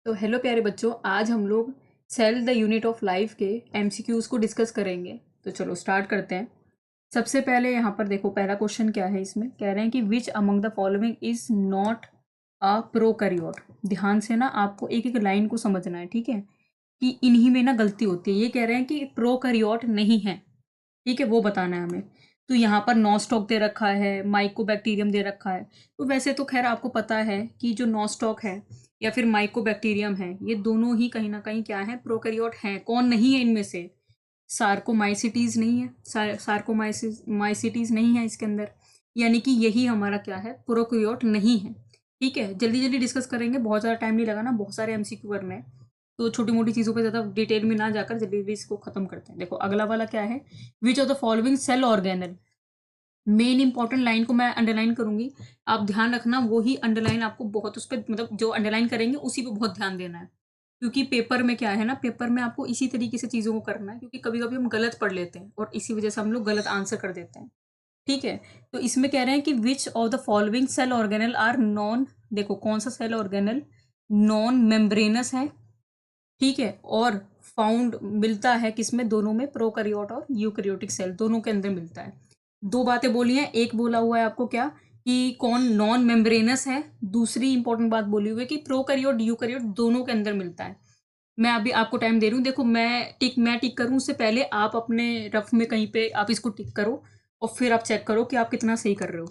तो हेलो प्यारे बच्चों, आज हम लोग cell the unit of life के एमसीक्यूज को डिस्कस करेंगे। तो चलो स्टार्ट करते हैं। सबसे पहले यहाँ पर देखो, पहला क्वेश्चन क्या है। इसमें कह रहे हैं कि which among the following is not a prokaryote. ध्यान से ना आपको एक एक लाइन को समझना है, ठीक है, कि इन्हीं में ना गलती होती है। ये कह रहे हैं कि प्रोकैरियोट नहीं है, ठीक है, वो बताना है हमें। तो यहाँ पर नॉस्टॉक दे रखा है, माइकोबैक्टीरियम दे रखा है। तो वैसे तो खैर आपको पता है कि जो नॉस्टॉक है या फिर माइकोबैक्टीरियम है, ये दोनों ही कहीं ना कहीं क्या है, प्रोकैरियोट हैं। कौन नहीं है इनमें से? सार्कोमाइसिटीज नहीं है, सार्कोमाइसिटीज नहीं है इसके अंदर, यानी कि यही हमारा क्या है, प्रोकैरियोट नहीं है। ठीक है, जल्दी जल्दी डिस्कस करेंगे, बहुत ज़्यादा टाइम नहीं लगाना, बहुत सारे एमसीक्यू करने हैं। तो छोटी मोटी चीज़ों पे ज़्यादा डिटेल में ना जाकर जल्दी जल्दी इसको खत्म करते हैं। देखो अगला वाला क्या है, which of the following cell organelle. Main important line को मैं अंडरलाइन करूंगी, आप ध्यान रखना। वो ही अंडरलाइन आपको बहुत उस पर, मतलब जो अंडरलाइन करेंगे उसी पे बहुत ध्यान देना है। क्योंकि पेपर में क्या है ना, पेपर में आपको इसी तरीके से चीज़ों को करना है, क्योंकि कभी कभी हम गलत पढ़ लेते हैं और इसी वजह से हम लोग गलत आंसर कर देते हैं। ठीक है, तो इसमें कह रहे हैं कि which of the following cell organelle are non. देखो कौन सा सेल ऑर्गेनल नॉन मेम्ब्रेनस है, ठीक है, और फाउंड मिलता है किसमें, दोनों में, प्रोकैरियोट और यूकैरियोटिक सेल दोनों के अंदर मिलता है। दो बातें बोली हैं, एक बोला हुआ है आपको क्या, कि कौन नॉन मेम्ब्रेनस है। दूसरी इंपॉर्टेंट बात बोली हुई है कि प्रोकैरियोट यूकैरियोट दोनों के अंदर मिलता है। मैं अभी आपको टाइम दे रही हूँ। देखो मैं टिक करूँ उससे पहले आप अपने रफ में कहीं पे आप इसको टिक करो और फिर आप चेक करो कि आप कितना सही कर रहे हो।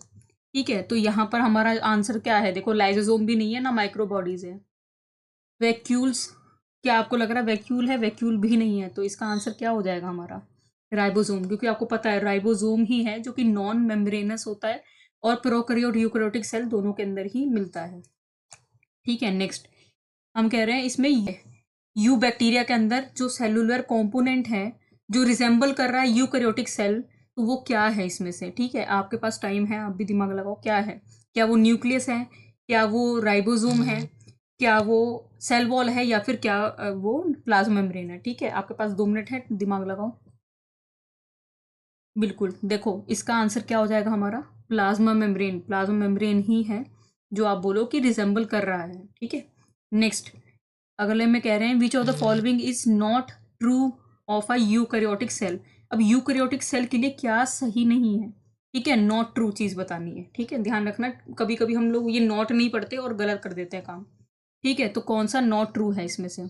ठीक है, तो यहाँ पर हमारा आंसर क्या है, देखो लाइजोसोम भी नहीं है, ना माइक्रोबॉडीज है। वैक्यूल्स, क्या आपको लग रहा है वैक्यूल है? वैक्यूल भी नहीं है। तो इसका आंसर क्या हो जाएगा हमारा, राइबोसोम, क्योंकि आपको पता है राइबोसोम ही है जो कि नॉन मेम्ब्रेनस होता है और प्रोकैरियोट यूकैरियोटिक सेल दोनों के अंदर ही मिलता है। ठीक है, नेक्स्ट हम कह रहे हैं इसमें यू बैक्टीरिया के अंदर जो सेलुलर कंपोनेंट है जो रिजेंबल कर रहा है यूकैरियोटिक सेल, तो वो क्या है इसमें से। ठीक है, आपके पास टाइम है, आप भी दिमाग लगाओ, क्या है? क्या वो न्यूक्लियस है, क्या वो राइबोसोम है, क्या वो सेल वॉल है, या फिर क्या वो प्लाज्मा मेम्ब्रेन है? ठीक है, आपके पास 2 मिनट है, दिमाग लगाओ। बिल्कुल, देखो इसका आंसर क्या हो जाएगा हमारा, प्लाज्मा मेम्ब्रेन। प्लाज्मा मेम्ब्रेन ही है जो आप बोलो कि रिजेंबल कर रहा है। ठीक है, नेक्स्ट अगले में कह रहे हैं which of the following is not true of a eukaryotic cell. अब यूकैरियोटिक सेल के लिए क्या सही नहीं है, ठीक है, नॉट ट्रू चीज बतानी है। ठीक है, ध्यान रखना, कभी कभी हम लोग ये नॉट नहीं पढ़ते और गलत कर देते हैं काम। ठीक है, तो कौन सा नॉट ट्रू है इसमें से?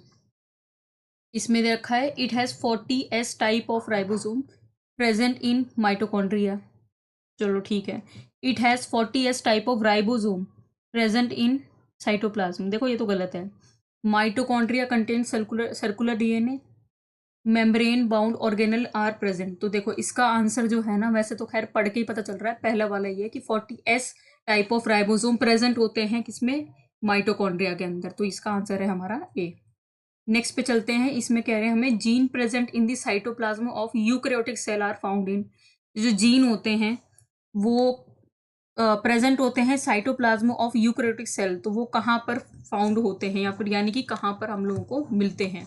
इसमें दे रखा है it has 40s type of ribosome present in mitochondria. चलो ठीक है, it has 40s type of ribosome present in cytoplasm. देखो ये तो गलत है। Mitochondria contain circular circular DNA, membrane bound organelle are present. तो देखो इसका आंसर जो है ना, वैसे तो खैर पढ़ के ही पता चल रहा है, पहला वाला ये कि 40s type of ribosome present होते हैं किसमें, माइटोकॉन्ड्रिया के अंदर। तो इसका आंसर है हमारा ए। नेक्स्ट पे चलते हैं, इसमें कह रहे हैं हमें gene present in the cytoplasm of eukaryotic cell are found in. जो जीन होते हैं वो प्रेजेंट होते हैं साइटोप्लाज्म ऑफ यूकैरियोटिक सेल, तो वो कहाँ पर फाउंड होते हैं, या फिर यानी कि कहाँ पर हम लोगों को मिलते हैं।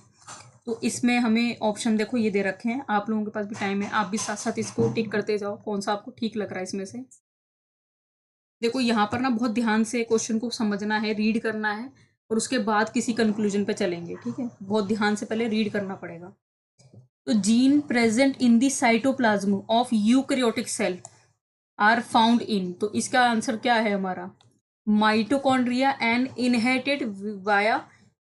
तो इसमें हमें ऑप्शन देखो ये दे रखे हैं, आप लोगों के पास भी टाइम है, आप भी साथ साथ इसको टिक करते जाओ कौन सा आपको ठीक लग रहा है इसमें से। देखो यहाँ पर ना बहुत ध्यान से क्वेश्चन को समझना है, रीड करना है, और उसके बाद किसी कंक्लूजन पे चलेंगे। ठीक है, बहुत ध्यान से पहले रीड करना पड़ेगा। तो gene present in the cytoplasm of eukaryotic cell are found in, तो इसका आंसर क्या है हमारा, mitochondria and inherited via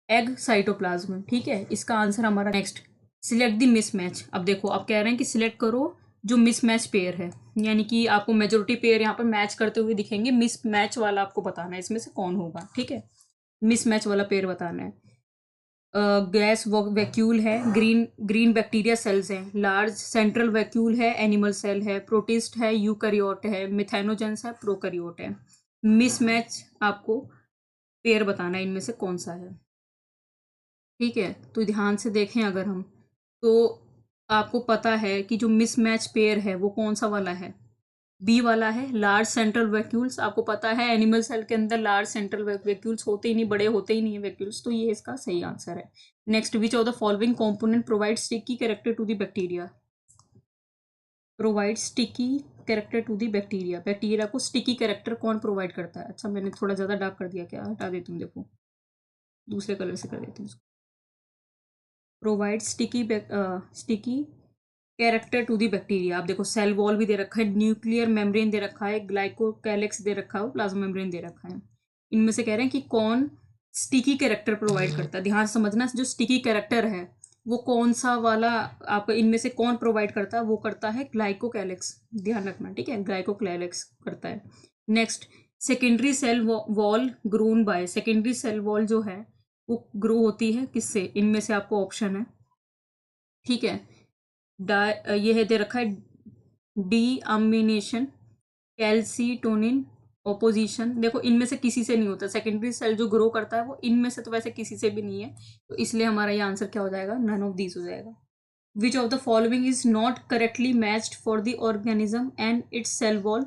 egg cytoplasm. ठीक है, इसका आंसर हमारा। Next, select the mismatch. अब देखो आप कह रहे हैं कि सिलेक्ट करो जो मिसमैच पेयर है, यानी कि आपको मेजोरिटी पेयर यहाँ पर मैच करते हुए दिखेंगे, मिसमैच वाला आपको बताना है इसमें से कौन होगा। ठीक है, मिसमैच वाला पेयर बताना है। गैस वैक्यूल है, ग्रीन ग्रीन बैक्टीरिया सेल्स हैं, लार्ज सेंट्रल वैक्यूल है, एनिमल सेल है, प्रोटिस्ट है, यूकैरियोट है, मिथेनोजेंस है, प्रोकैरियोट है। मिसमैच आपको पेयर बताना है इनमें से कौन सा है। ठीक है, तो ध्यान से देखें अगर हम, तो आपको पता है कि जो मिसमैच पेयर है वो कौन सा वाला है, बी वाला है, लार्ज सेंट्रल वैक्यूल्स। आपको पता है एनिमल सेल के अंदर लार्ज सेंट्रल वैक्यूल्स होते ही नहीं, बड़े होते ही नहीं है वैक्यूल्स, तो ये इसका सही आंसर है। Next, which of the following component provide sticky character to the bacteria. Provide sticky character to the bacteria, bacteria को स्टिकी कैरेक्टर कौन प्रोवाइड करता है? अच्छा मैंने थोड़ा ज़्यादा डार्क कर दिया क्या, हटा देती हूँ, देखो दूसरे कलर से कर देते हैं इसको। Provide sticky character to the bacteria. आप देखो सेल वॉल भी दे रखा है, न्यूक्लियर मेम्ब्रेन दे रखा है, ग्लाइकोकैलिक्स दे रखा है, प्लाज्मा मेम्ब्रेन दे रखा है। इनमें से कह रहे हैं कि कौन स्टिकी कैरेक्टर प्रोवाइड करता है। ध्यान से समझना, जो स्टिकी कैरेक्टर है वो कौन सा वाला आपको इनमें से कौन प्रोवाइड करता है, वो करता है ग्लाइकोकैलिक्स। ध्यान रखना, ठीक है, ग्लाइकोकैलिक्स करता है। Next, secondary cell wall grown by. Secondary cell wall जो है वो ग्रो होती है किससे, इनमें से आपको ऑप्शन है, ठीक है। ये है दे रखा है डी अमीनेशन, कैल्सीटोनिन, ओपोजिशन। देखो इनमें से किसी से नहीं होता, सेकेंडरी सेल जो ग्रो करता है वो इनमें से तो वैसे किसी से भी नहीं है, तो इसलिए हमारा ये आंसर क्या हो जाएगा, नन ऑफ दीज हो जाएगा। Which of the following is not correctly matched for the organism and its cell wall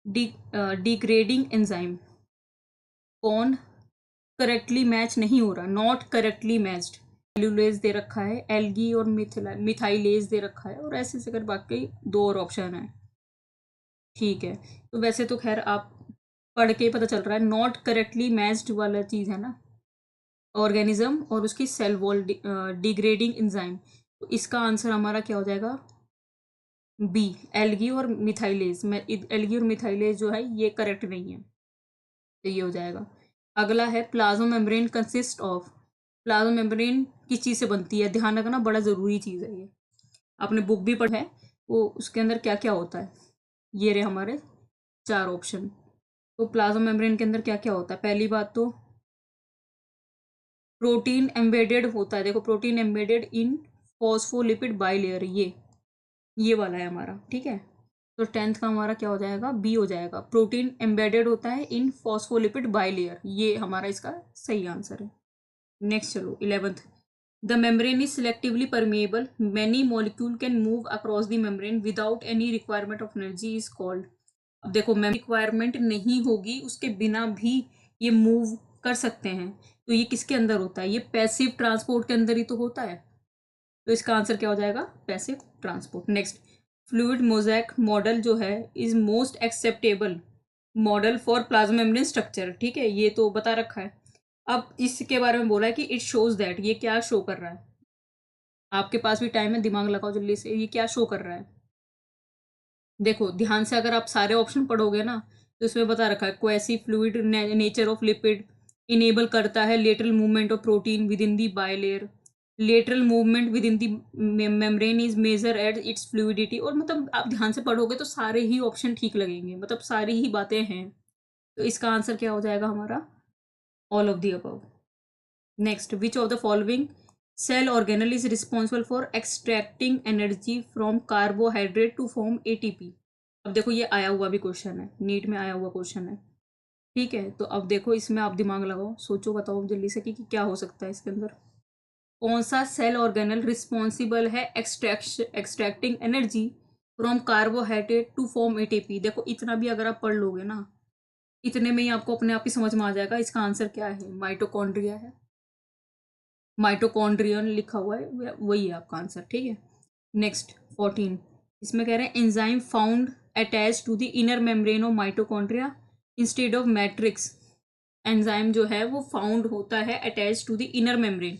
degrading enzyme. कौन करेक्टली मैच नहीं हो रहा, नॉट करेक्टली मैच्ड। सेल्यूलेज दे रखा है, एल्गी और मिथाइलेज दे रखा है, और ऐसे से कर बाकी दो और ऑप्शन है, ठीक है। तो वैसे तो खैर आप पढ़ के पता चल रहा है, नॉट करेक्टली मैच्ड वाला चीज़ है ना, ऑर्गेनिज्म और उसकी सेल वॉल डिग्रेडिंग एंजाइम। तो इसका आंसर हमारा क्या हो जाएगा, बी, एल्गी और मिथाइलेज। एल्गी और मिथाइलेज जो है ये करेक्ट नहीं है, तो ये हो जाएगा। अगला है plasma membrane consist of. Plasma membrane किस चीज़ से बनती है, ध्यान रखना, बड़ा ज़रूरी चीज़ है ये, आपने बुक भी पढ़ा है। वो उसके अंदर क्या क्या होता है, ये रहे हमारे चार ऑप्शन। तो प्लाज्मा मेम्ब्रेन के अंदर क्या क्या होता है, पहली बात तो प्रोटीन एम्बेडेड होता है। देखो protein embedded in phospholipid bilayer, ये वाला है हमारा, ठीक है। तो 10th का हमारा क्या हो जाएगा, बी हो जाएगा। प्रोटीन एम्बेडेड होता है इन फॉस्फोलिपिड बाइलेयर, ये हमारा इसका सही आंसर है। नेक्स्ट चलो 11th, the membrane is selectively permeable, many molecule can move across the membrane without any requirement of energy is called. अब देखो रिक्वायरमेंट नहीं होगी, उसके बिना भी ये मूव कर सकते हैं, तो ये किसके अंदर होता है, ये पैसिव ट्रांसपोर्ट के अंदर ही तो होता है, तो इसका आंसर क्या हो जाएगा, passive transport. Next, fluid mosaic model जो है is most acceptable model for plasma membrane structure, ठीक है, ये तो बता रखा है। अब इसके बारे में बोला है कि इट शोज दैट, ये क्या शो कर रहा है, आपके पास भी टाइम है, दिमाग लगाओ जल्दी से, ये क्या शो कर रहा है। देखो ध्यान से अगर आप सारे ऑप्शन पढ़ोगे ना, तो इसमें बता रखा है quasi fluid nature of lipid, enable करता है lateral movement of protein within the bilayer, lateral movement within the membrane is measure at its fluidity. और मतलब आप ध्यान से पढ़ोगे तो सारे ही ऑप्शन ठीक लगेंगे, मतलब सारी ही बातें हैं, तो इसका आंसर क्या हो जाएगा हमारा, all of the above. Next, which of the following cell organelle is responsible for extracting energy from carbohydrate to form ATP. अब देखो ये आया हुआ भी क्वेश्चन है, नीट में आया हुआ क्वेश्चन है, ठीक है। तो अब देखो इसमें आप दिमाग लगाओ, सोचो, बताओ जल्दी से कि क्या हो सकता है इसके अंदर। कौन सा सेल ऑर्गेनल रिस्पॉन्सिबल है extracting energy from carbohydrate to form ATP. देखो इतना भी अगर आप पढ़ लोगे ना, इतने में ही आपको अपने आप ही समझ में आ जाएगा इसका आंसर क्या है, माइटोकॉन्ड्रिया है, माइटोकॉन्ड्रियन लिखा हुआ है, वही है आपका आंसर, ठीक है। नेक्स्ट 14, इसमें कह रहे हैं enzyme found attach to the inner membrane of mitochondria instead of matrix. Enzyme जो है वो फाउंड होता है attach to the inner membrane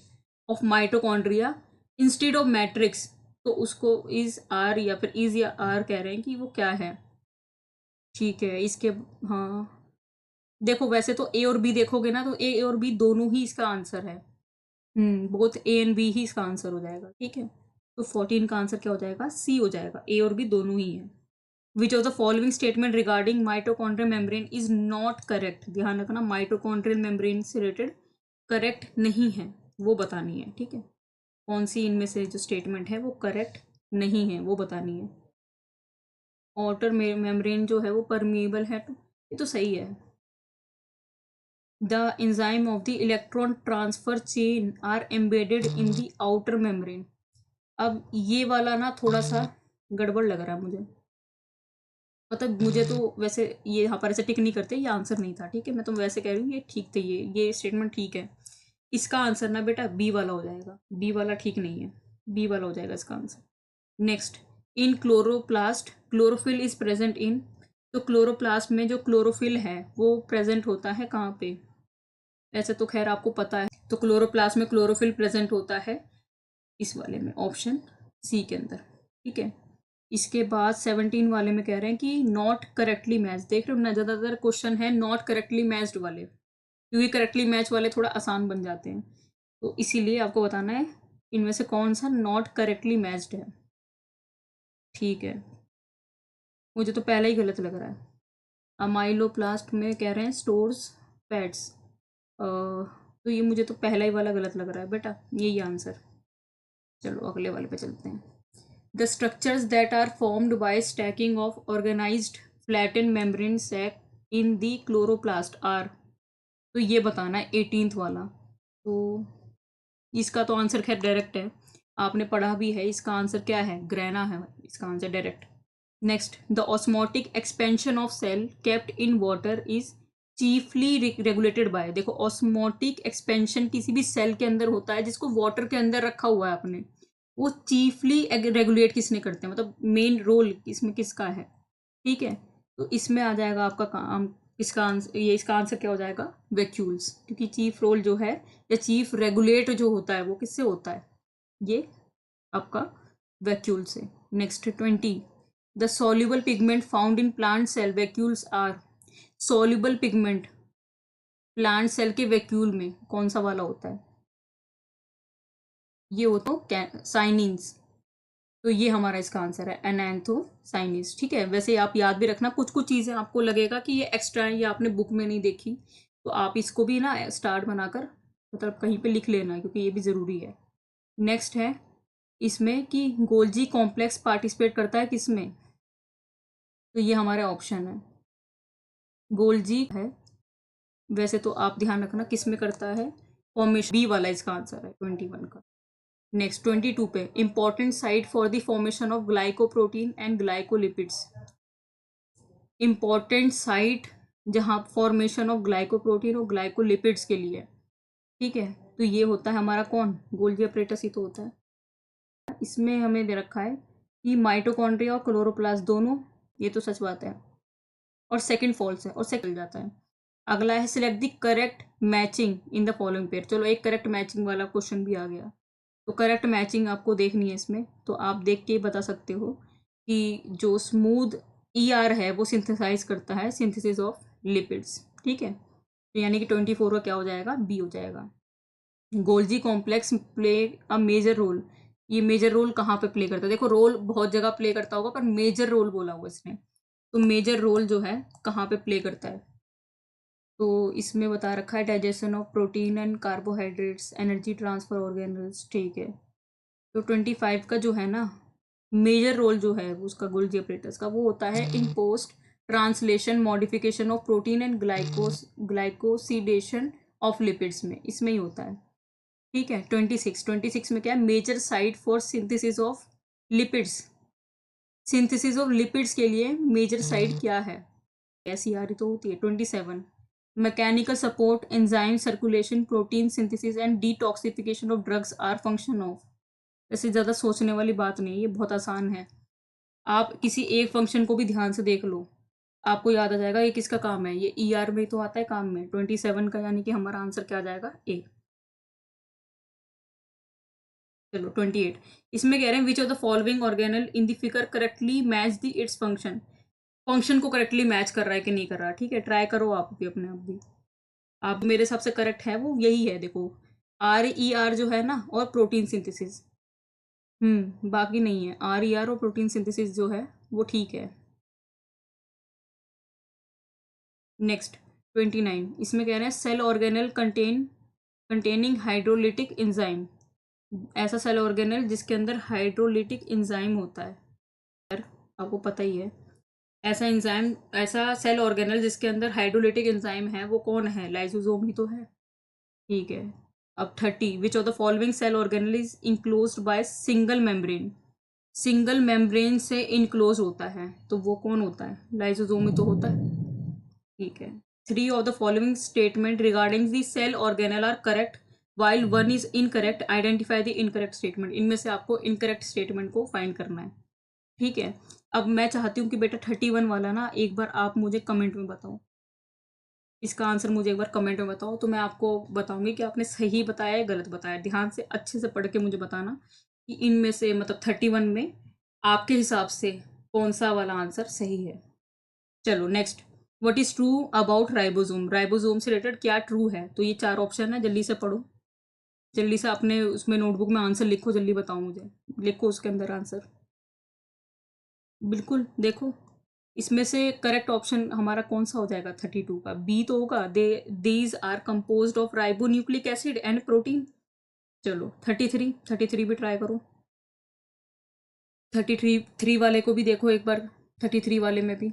of mitochondria instead of matrix, तो उसको इज आर या फिर इज या आर कह रहे हैं कि वो क्या है, ठीक है। इसके हाँ, देखो वैसे तो ए और बी देखोगे ना, तो ए और बी दोनों ही इसका आंसर है, बोथ ए एंड बी ही इसका आंसर हो जाएगा, ठीक है। तो 14 का आंसर क्या हो जाएगा, सी हो जाएगा, ए और बी दोनों ही है। Which of the following statement regarding mitochondrial membrane is not correct. ध्यान रखना, माइटोकॉन्ड्रियल मेम्ब्रेन से रिलेटेड करेक्ट नहीं है, वो बतानी है, ठीक है। कौन सी इनमें से जो स्टेटमेंट है वो करेक्ट नहीं है, वो बतानी है। आउटर मेम्ब्रेन जो है वो परमिएबल है, तो ये तो सही है। The enzyme of the electron transfer chain are embedded in the outer membrane। अब ये वाला ना थोड़ा सा गड़बड़ लग रहा है मुझे, मतलब मुझे तो वैसे ये यहाँ पर ऐसे टिक नहीं करते, ये आंसर नहीं था, ठीक है। मैं तो वैसे कह रही हूँ ये ठीक थे, ये स्टेटमेंट ठीक है। इसका आंसर ना बेटा बी वाला हो जाएगा, बी वाला ठीक नहीं है, बी वाला हो जाएगा इसका answer. Next, in chloroplast chlorophyll is present in. तो क्लोरोप्लास्ट में जो क्लोरोफिल है वो प्रेजेंट होता है कहाँ पे, ऐसे तो खैर आपको पता है। तो क्लोरोप्लास्ट में क्लोरोफिल प्रेजेंट होता है इस वाले में, ऑप्शन सी के अंदर, ठीक है। इसके बाद 17 वाले में कह रहे हैं कि नॉट करेक्टली मैच। देख रहे हो ना, ज़्यादातर क्वेश्चन है नॉट करेक्टली मैच्ड वाले, क्योंकि करेक्टली मैच वाले थोड़ा आसान बन जाते हैं। तो इसीलिए आपको बताना है इनमें से कौन सा नॉट करेक्टली मैच्ड है, ठीक है। मुझे तो पहला ही गलत लग रहा है। अमाइलोप्लास्ट में कह रहे हैं स्टोर्स फैट्स, तो ये मुझे तो पहला ही वाला गलत लग रहा है बेटा, यही आंसर। चलो अगले वाले पे चलते हैं। The structures that are formed by stacking of organized flatten membrane sac in the chloroplast are, तो ये बताना है 18th वाला। तो इसका तो आंसर खैर डायरेक्ट है, आपने पढ़ा भी है। इसका आंसर क्या है, ग्रेना है इसका answer direct. Next, the osmotic expansion of cell kept in water is chiefly regulated by. देखो ऑस्मोटिक एक्सपेंशन किसी भी सेल के अंदर होता है जिसको वाटर के अंदर रखा हुआ है आपने, वो चीफली रेगुलेट किसने करते हैं, मतलब मेन रोल इसमें किसका है, ठीक है। तो इसमें आ जाएगा आपका काम, इसका आंसर, ये इसका आंसर क्या हो जाएगा, वैक्यूल्स, क्योंकि चीफ रोल जो है या चीफ रेगुलेट जो होता है वो किससे होता है, ये आपका वैक्यूल से। Next 20, the soluble pigment found in plant cell vacuoles are. Soluble pigment plant cell के वैक्यूल में कौन सा वाला होता है, ये होता है साइनिन्स। तो ये हमारा इसका आंसर है एनांथोसाइनिस, ठीक है। वैसे आप याद भी रखना, कुछ कुछ चीज़ें आपको लगेगा कि ये एक्स्ट्रा है, ये आपने बुक में नहीं देखी, तो आप इसको भी ना स्टार्ट बनाकर मतलब कहीं पे लिख लेना, क्योंकि ये भी ज़रूरी है। नेक्स्ट है इसमें कि गोल्जी कॉम्प्लेक्स पार्टिसिपेट करता है किसमें, तो ये हमारे ऑप्शन है गोल्जी है। वैसे तो आप ध्यान रखना किस में करता है, फॉर्मेशन, बी वाला इसका आंसर है 21 का। नेक्स्ट 22 पे, important site for the formation of glycoprotein and glycolipids. Important site जहाँ फॉर्मेशन ऑफ ग्लाइकोप्रोटीन और ग्लाइकोलिपिड्स के लिए, ठीक है। तो ये होता है हमारा कौन, गोल्जी अपरेटस ही तो होता है। इसमें हमें दे रखा है कि माइटोकॉन्ड्रिया और क्लोरोप्लास्ट दोनों, ये तो सच बात है, और सेकंड फॉल्स है और सेकंड जाता है। अगला है select the correct matching in the following pair. चलो एक करेक्ट मैचिंग वाला क्वेश्चन भी आ गया। तो करेक्ट मैचिंग आपको देखनी है इसमें, तो आप देख के बता सकते हो कि जो स्मूथ ER है वो सिंथेसाइज करता है सिंथेसिस ऑफ लिपिड्स, ठीक है। तो यानी कि 24 का क्या हो जाएगा, बी हो जाएगा। Golgi complex play a major role, ये मेजर रोल कहाँ पे प्ले करता है, देखो रोल बहुत जगह प्ले करता होगा पर मेजर रोल बोला हुआ इसने, तो मेजर रोल जो है कहाँ पे प्ले करता है, तो इसमें बता रखा है digestion of protein and carbohydrates, energy transfer organelles, ठीक है। तो 25 का जो है ना मेजर रोल जो है उसका गोल्जी अपरेटस का, वो होता है इन post translation modification of protein and glycosidation of lipids में, इसमें ही होता है, ठीक है। 26 में क्या है, major site for synthesis of lipids. Synthesis of lipids के लिए मेजर साइट क्या है, SER तो होती है। 27, mechanical support enzyme circulation protein synthesis and detoxification of drugs are function of. ऐसे ज़्यादा सोचने वाली बात नहीं है, ये बहुत आसान है। आप किसी एक फंक्शन को भी ध्यान से देख लो, आपको याद आ जाएगा ये किसका काम है, ये ER में तो आता है काम में। 27 का यानी कि हमारा आंसर क्या आ जाएगा, ए। चलो 28, इसमें कह रहे हैं which of the following organelle in the figure correctly match the its function. Function को करेक्टली मैच कर रहा है कि नहीं कर रहा, ठीक है। ट्राई करो आप भी अपने आप भी, आप मेरे हिसाब से करेक्ट है वो यही है, देखो RER जो है ना और प्रोटीन सिंथेसिस, बाकी नहीं है। RER और प्रोटीन सिंथेसिस जो है वो ठीक है। नेक्स्ट 29, इसमें कह रहे हैं cell organelle containing hydrolytic enzyme. ऐसा सेल ऑर्गेनल जिसके अंदर हाइड्रोलिटिक एंजाइम होता है, आपको पता ही है। ऐसा एंजाइम, ऐसा सेल ऑर्गेनल जिसके अंदर हाइड्रोलिटिक एंजाइम है वो कौन है, लाइसोसोम ही तो है, ठीक है। अब 30, which of the following cell organelle is enclosed by single membrane. Single membrane से इनक्लोज होता है तो वो कौन होता है, लाइसोसोम ही तो होता है, ठीक है। 3 of the following statement regarding the cell organelle are correct while 1 is incorrect, identify the incorrect statement. इनमें से आपको इनकरेक्ट स्टेटमेंट को फाइंड करना है, ठीक है। अब मैं चाहती हूँ कि बेटा 31 वाला ना एक बार आप मुझे कमेंट में बताओ, इसका आंसर मुझे एक बार कमेंट में बताओ, तो मैं आपको बताऊंगी कि आपने सही बताया या गलत बताया। ध्यान से अच्छे से पढ़ के मुझे बताना कि इनमें से मतलब 31 में आपके हिसाब से कौन सा वाला आंसर सही है। चलो next, what is true about ribosome, ribosome से रिलेटेड क्या ट्रू है। तो ये 4 ऑप्शन है, जल्दी से पढ़ो, जल्दी से अपने उसमें नोटबुक में आंसर लिखो, जल्दी बताओ मुझे, लिखो उसके अंदर आंसर, बिल्कुल देखो। इसमें से करेक्ट ऑप्शन हमारा कौन सा हो जाएगा 32 का, बी तो होगा, these are composed of ribonucleic acid and protein. चलो 33 भी ट्राई करो, 33 वाले को भी देखो एक बार, 33 वाले में भी।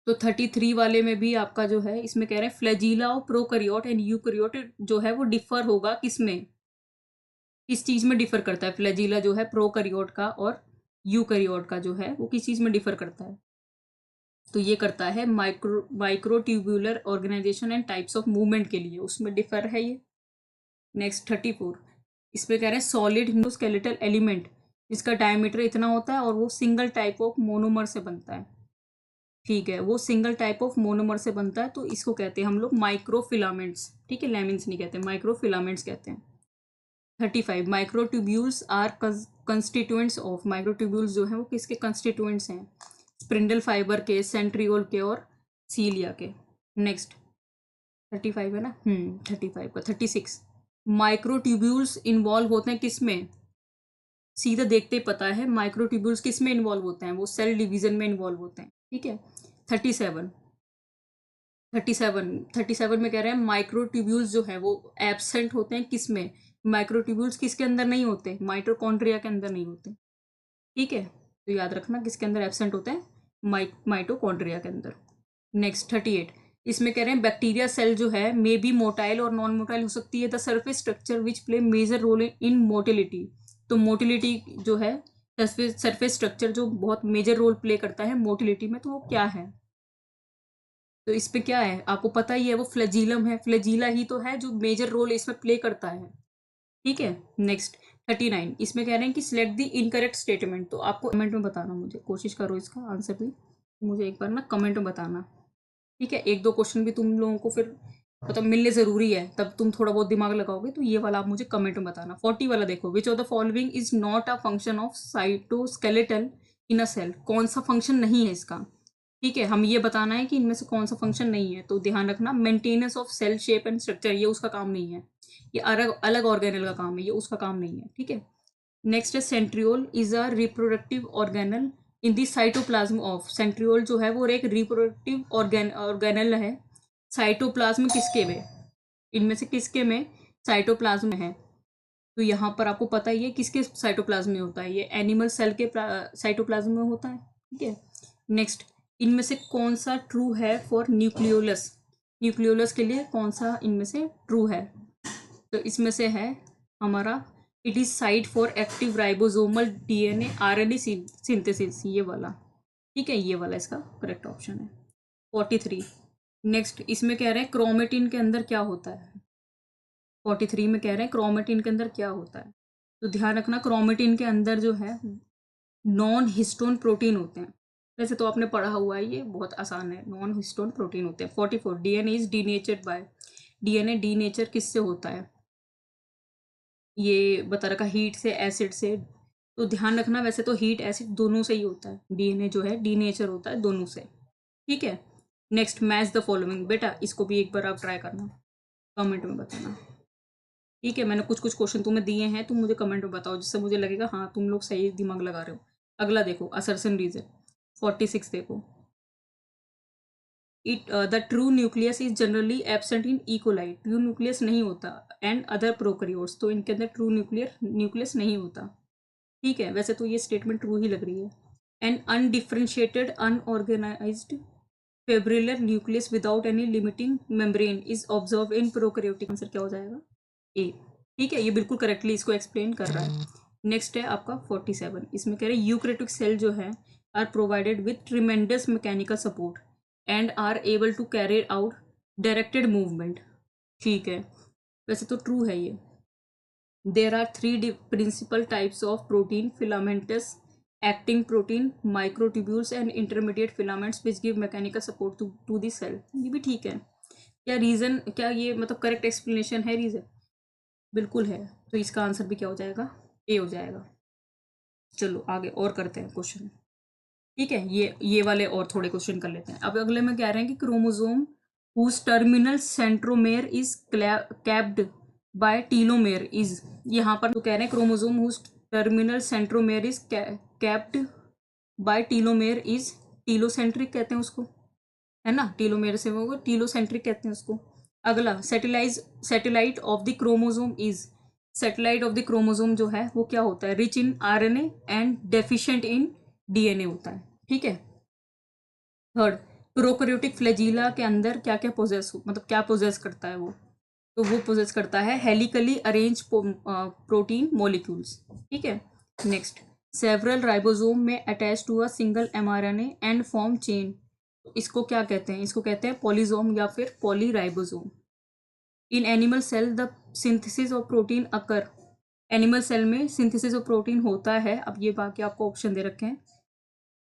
तो 33 वाले में भी आपका जो है, इसमें कह रहे हैं फ्लैजिला और प्रोकैरियोट एंड यूकैरियोट जो है वो डिफर होगा किसमें, किस चीज में डिफर करता है। फ्लैजिला जो है प्रोकैरियोट का और यूकैरियोट का जो है वो किस चीज में डिफर करता है। तो ये करता है microtubular organization and types of movement के लिए, उसमें डिफर है ये। नेक्स्ट 34, इसमें कह रहे हैं सॉलिड स्केलेटल एलिमेंट, इसका डायमीटर इतना होता है और वो सिंगल टाइप ऑफ मोनोमर से बनता है। ठीक है, वो सिंगल टाइप ऑफ मोनोमर से बनता है, तो इसको कहते हैं हम लोग माइक्रोफिलामेंट्स। ठीक है, लेमिन्स नहीं कहते, माइक्रोफिलामेंट्स कहते हैं। 35, microtubules are constituents of, microtubules जो है वो किसके कंस्टिट्यूएंट्स हैं, स्प्रिंडल फाइबर के, सेंट्रियोल के और सीलिया के। नेक्स्ट 35 है ना, 35 का 36, माइक्रोट्यूब्यूल्स इन्वॉल्व होते हैं किस में, सीधा देखते ही पता है माइक्रोट्यूब्यूल्स किस में इन्वॉल्व होते हैं, वो सेल डिवीजन में इन्वॉल्व होते हैं। ठीक है, 37, 37 में कह रहे हैं माइक्रोट्यूब्यूल्स जो है वो एब्सेंट होते हैं किस में, माइक्रोट्यूब्यूल्स किसके अंदर नहीं होते, माइटोकॉन्ड्रिया के अंदर नहीं होते। ठीक है, तो याद रखना किसके अंदर एब्सेंट होते हैं, माइटोकॉन्ड्रिया के अंदर। नेक्स्ट 38, इसमें कह रहे हैं बैक्टीरिया सेल जो है मे बी मोटाइल और नॉन मोटाइल हो सकती है, the surface structure which play major role in motility. तो मोटिलिटी जो है, सरफेस स्ट्रक्चर जो बहुत मेजर रोल प्ले करता है मोटिलिटी में, तो वो क्या है। तो इस पे क्या है आपको पता ही है, वो फ्लैजिलम है, फ्लैजिला ही तो है जो मेजर रोल इसमें प्ले करता है। ठीक है, नेक्स्ट 39, इसमें कह रहे हैं कि सिलेक्ट द इनकरेक्ट स्टेटमेंट, तो आपको कमेंट में बताना, मुझे कोशिश करो इसका आंसर भी मुझे एक बार ना कमेंट में बताना। ठीक है, एक दो क्वेश्चन भी तुम लोगों को फिर मतलब मिलने ज़रूरी है, तब तुम थोड़ा बहुत दिमाग लगाओगे, तो ये वाला आप मुझे कमेंट में बताना। 40 वाला देखो, which of the following is not a function of cytoskeletal in a cell, कौन सा फंक्शन नहीं है इसका। ठीक है, हम ये बताना है कि इनमें से कौन सा फंक्शन नहीं है, तो ध्यान रखना maintenance of cell shape and structure, ये उसका काम नहीं है, ये अलग अलग ऑर्गेनल का काम है, ये उसका काम नहीं है। ठीक है, नेक्स्ट है centriole is a reproductive organelle in the cytoplasm of, centriole जो है वो एक रिप्रोडक्टिव ऑर्गेनल है साइटोप्लाज्म किसके में, इनमें से किसके में साइटोप्लाज्म में है। तो यहाँ पर आपको पता ही है किसके साइटोप्लाज्म में होता है, ये एनिमल सेल के साइटोप्लाज्म में होता है। ठीक है, नेक्स्ट, इनमें से कौन सा ट्रू है फॉर न्यूक्लियोलस, न्यूक्लियोलस के लिए कौन सा इनमें से ट्रू है। तो इसमें से है हमारा, it is site for active ribosomal DNA RNA synthesis, ये वाला। ठीक है, ये वाला इसका करेक्ट ऑप्शन है। 43, नेक्स्ट, इसमें कह रहे हैं क्रोमेटिन के अंदर क्या होता है, 43 में कह रहे हैं क्रोमेटिन के अंदर क्या होता है। तो ध्यान रखना क्रोमेटिन के अंदर जो है नॉन हिस्टोन प्रोटीन होते हैं, वैसे तो आपने पढ़ा हुआ है, ये बहुत आसान है, नॉन हिस्टोन प्रोटीन होते हैं। 44, DNA is denatured by, DNA denature किससे होता है, ये बता रखा हीट से, एसिड से। तो ध्यान रखना वैसे तो हीट एसिड दोनों से ही होता है, डीएनए जो है डीनेचर होता है दोनों से। ठीक है, नेक्स्ट, मैच द फॉलोइंग, बेटा इसको भी एक बार आप ट्राई करना, कमेंट में बताना। ठीक है, मैंने कुछ कुछ क्वेश्चन तुम्हें दिए हैं, तुम मुझे कमेंट में बताओ, जिससे मुझे लगेगा हाँ तुम लोग सही दिमाग लगा रहे हो। अगला देखो, असर्शन रीजन 46 देखो, the true nucleus is generally absent in E coli, true nucleus नहीं होता एंड अदर प्रोकैरियोट्स, तो इनके अंदर ट्रू न्यूक्लियस नहीं होता। ठीक है, वैसे तो ये स्टेटमेंट ट्रू ही लग रही है। An undifferentiated unorganized fibrillar nucleus without any limiting membrane is observe in prokaryotic, answer क्या हो जाएगा, ए। ठीक है, ये बिल्कुल करेक्टली इसको एक्सप्लेन कर रहा है। नेक्स्ट है आपका 47, इसमें कह रहे हैं यूकैरियोटिक सेल जो है are provided with tremendous mechanical support and are able to carry out directed movement. ठीक है, वैसे तो ट्रू है ये। There are 3 principal types of protein, filamentous actin protein, microtubules and intermediate filaments which give mechanical support to the cell. ये भी ठीक है। क्या रीज़न, क्या ये मतलब करेक्ट एक्सप्लेनेशन है रीज़न? बिल्कुल है। तो इसका आंसर भी क्या हो जाएगा? ए हो जाएगा। चलो आगे और करते हैं क्वेश्चन। ठीक है, ये वाले और थोड़े क्वेश्चन कर लेते हैं। अब अगले में कह रहे हैं कि chromosome whose terminal centromere is capped by telomere is, यहाँ पर तो कह रहे हैं chromosome whose terminal centromere is capped by telomere is telocentric कहते हैं उसको, है ना, टीलोमेयर से वो टीलोसेंट्रिक कहते हैं उसको। अगला satellite of the chromosome is, satellite of the chromosome जो है वो क्या होता है? Rich in RNA and deficient in DNA होता है। ठीक है। थर्ड, प्रोकैरियोटिक फ्लैजिला के अंदर क्या क्या पोजेस, मतलब क्या पोजेस करता है वो? तो वो पोजेस करता है हेलिकली अरेंज प्रोटीन मॉलिक्यूल्स। ठीक है। Next, several ribosome may attach to a single mRNA and form chain, इसको क्या कहते हैं? इसको कहते हैं पॉलीसोम या फिर polyribosome. In animal cell the synthesis of protein occur, animal cell में सिंथेसिस ऑफ प्रोटीन होता है। अब ये बाकी आपको ऑप्शन दे रखे हैं,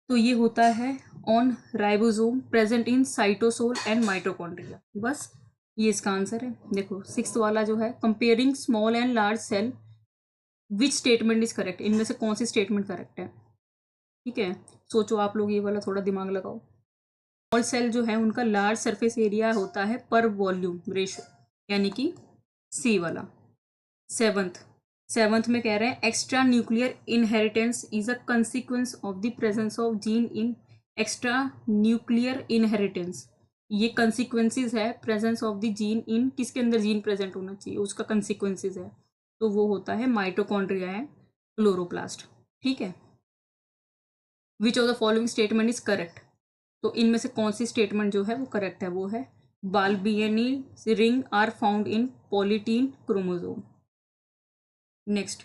तो ये होता है on ribosome, present in cytosol and mitochondria. बस ये इसका आंसर है। देखो सिक्स्थ वाला जो है, comparing small and large cell which statement is correct, इनमें से कौन सी स्टेटमेंट करेक्ट है? ठीक है, सोचो आप लोग, ये वाला थोड़ा दिमाग लगाओ। स्मॉल सेल जो है उनका लार्ज सरफेस एरिया होता है पर वॉल्यूम रेशो, यानी कि सी वाला। सेवंथ में कह रहे हैं extra nuclear inheritance is a consequence of the presence of gene in, extra nuclear inheritance ये कंसिक्वेंसेस है presence of the gene in, किसके अंदर जीन प्रेजेंट होना चाहिए उसका कंसिक्वेंसेस है, तो वो होता है माइटोकॉन्ड्रिया है क्लोरोप्लास्ट। ठीक है। Which of the following statement is correct, तो इनमें से कौन सी स्टेटमेंट जो है वो करेक्ट है? वो है Balbiani ring are found in polytene chromosome. Next,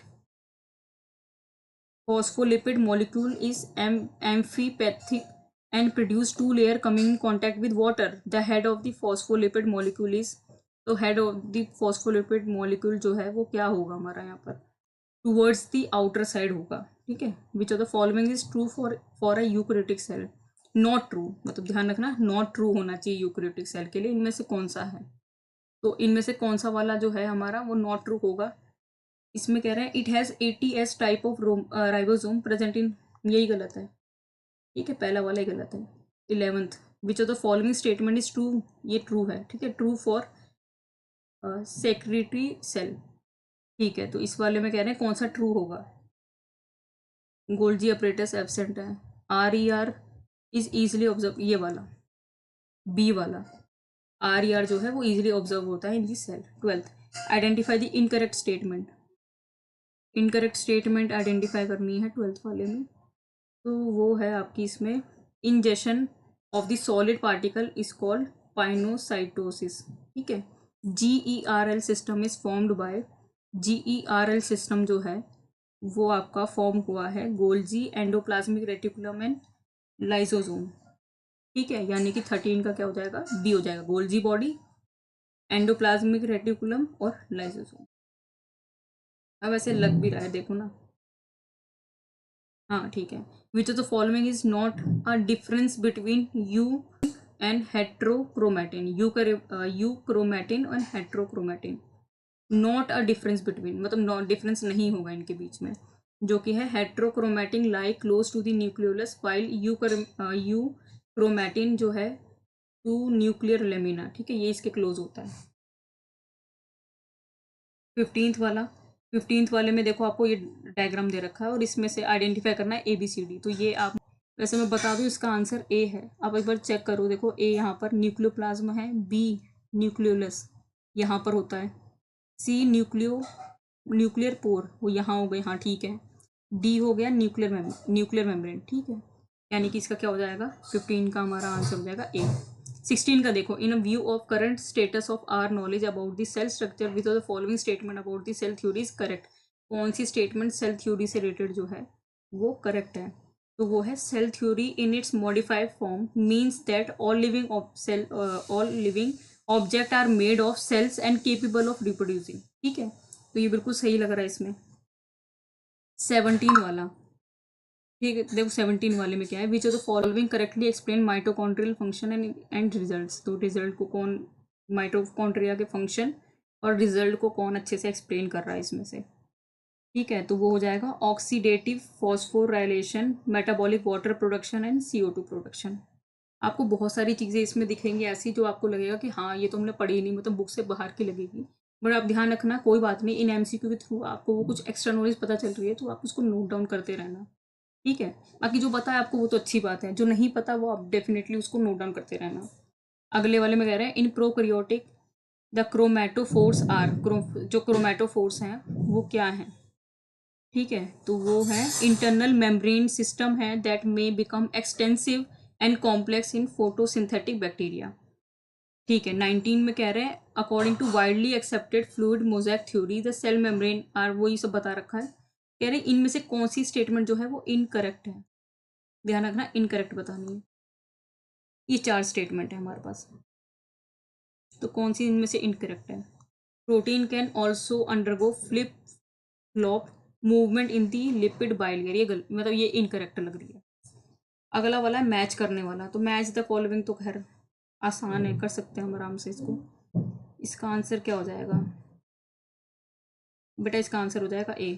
phospholipid molecule is amphipathic and produce two layer coming in contact with water. The head of the phospholipid molecule is, तो head of the phospholipid molecule जो है वो क्या होगा हमारा यहाँ पर? towards the outer side होगा। ठीक है। which of the following is true for a eukaryotic cell? not true, मतलब ध्यान रखना not true होना चाहिए यूकैरियोटिक सेल के लिए। इनमें से कौन सा है? तो इनमें से कौन सा वाला जो है हमारा वो नॉट ट्रू होगा? इसमें कह रहे हैं it has 80s type of ribosome present इन, यही गलत है। ठीक है, पहला वाला ही गलत है। 11th, which of the following statement is true, ये ट्रू है। ठीक है, ट्रू फॉर सेक्रेटरी सेल। ठीक है, तो इस वाले में कह रहे हैं कौन सा ट्रू होगा? गोल्जी अपरेटस एब्सेंट है। RER इज ईजिली ऑब्जर्व, ये वाला बी वाला RER जो है वो ईजिली ऑब्जर्व होता है in this cell. 12th, identify the incorrect statement, incorrect statement identify करनी है 12th वाले में, तो वो है आपकी इसमें ingestion of the solid particle is called pinocytosis. ठीक है। GERL system is formed by, GERL system जो है वो आपका फॉर्म हुआ है Golgi endoplasmic reticulum and lysosome. ठीक है, यानी कि 13 का क्या हो जाएगा? डी हो जाएगा, गोल्जी बॉडी, एंडोप्लाज्मिक रेटिकुलम और लाइसोसोम। अब ऐसे लग भी रहा है, देखो ना। हाँ ठीक है। Which of the following is not a difference between you and heterochromatin, euchromatin और heterochromatin. Not a difference between मतलब नॉट डिफरेंस नहीं होगा इनके बीच में, जो कि है heterochromatin lie close to the nucleolus while euchromatin जो है टू न्यूक्लियर लेमिना। ठीक है, ये इसके क्लोज होता है। 15th वाले में देखो आपको ये डायग्राम दे रखा है और इसमें से आइडेंटिफाई करना है ABCD। तो ये आप, वैसे मैं बता दूं इसका आंसर ए है। आप एक बार चेक करो, देखो ए यहाँ पर न्यूक्लियोप्लाज्म है, बी न्यूक्लियोलस यहाँ पर होता है, सी न्यूक्लियर पोर वो यहाँ हो गए, हाँ ठीक है, डी हो गया न्यूक्लियर मेम्ब्रेन। ठीक है, यानी कि इसका क्या हो जाएगा? 15 का हमारा आंसर हो जाएगा ए। 16 का देखो, in a view of current status of our knowledge about the cell structure with the following statement about the cell theory is correct. कौन सी स्टेटमेंट सेल थ्योरी से रिलेटेड जो है वो करेक्ट है? तो वो है cell theory in its modified form means that all living object are made of cells and capable of reproducing. ठीक है, तो ये बिल्कुल सही लग रहा है इसमें। 17 वाला, ठीक है, देखो 17 वाले में क्या है, which of the following correctly explain mitochondrial function and results. तो रिजल्ट को कौन, माइटोकॉन्ड्रिया के फंक्शन और रिजल्ट को कौन अच्छे से एक्सप्लेन कर रहा है इसमें से। ठीक है, तो वो हो जाएगा oxidative phosphorylation, metabolic water production and CO2 production. आपको बहुत सारी चीज़ें इसमें दिखेंगी ऐसी जो आपको लगेगा कि हाँ ये तो हमने पढ़ी नहीं, मतलब बुक से बाहर की लगेगी, बट आप ध्यान रखना, कोई बात नहीं, इन MCQ के थ्रू आपको वो कुछ एक्स्ट्रा नॉलेज पता चल रही है तो आप उसको नोट डाउन करते रहना। ठीक है, बाकी जो पता है आपको वो तो अच्छी बात है, जो नहीं पता वो आप डेफिनेटली उसको नोट डाउन करते रहना। अगले वाले में कह रहे हैं in prokaryotic the chromatophores are, जो क्रोमैटोफोर्स हैं वो क्या हैं। ठीक है, तो वो है इंटरनल मेम्ब्रेन सिस्टम है that may become extensive and complex in photosynthetic bacteria. ठीक है, 19 में कह रहे हैं according to widely accepted fluid mosaic theory the cell membrane are, वो ये सब बता रखा है। कह रहे हैं इनमें से कौन सी स्टेटमेंट जो है वो इनकरेक्ट है, ध्यान रखना इनकरेक्ट बतानी है। ये 4 स्टेटमेंट है हमारे पास, तो कौन सी इनमें से इनकरेक्ट है। Protein can also undergo flip flop movement in the lipid bilayer, ये मतलब ये इनकरेक्ट लग रही है। अगला वाला है मैच करने वाला, तो मैच द फॉलोइंग तो खैर आसान है, कर सकते हैं हम आराम से इसको। इसका आंसर क्या हो जाएगा बेटा, इसका आंसर हो जाएगा A।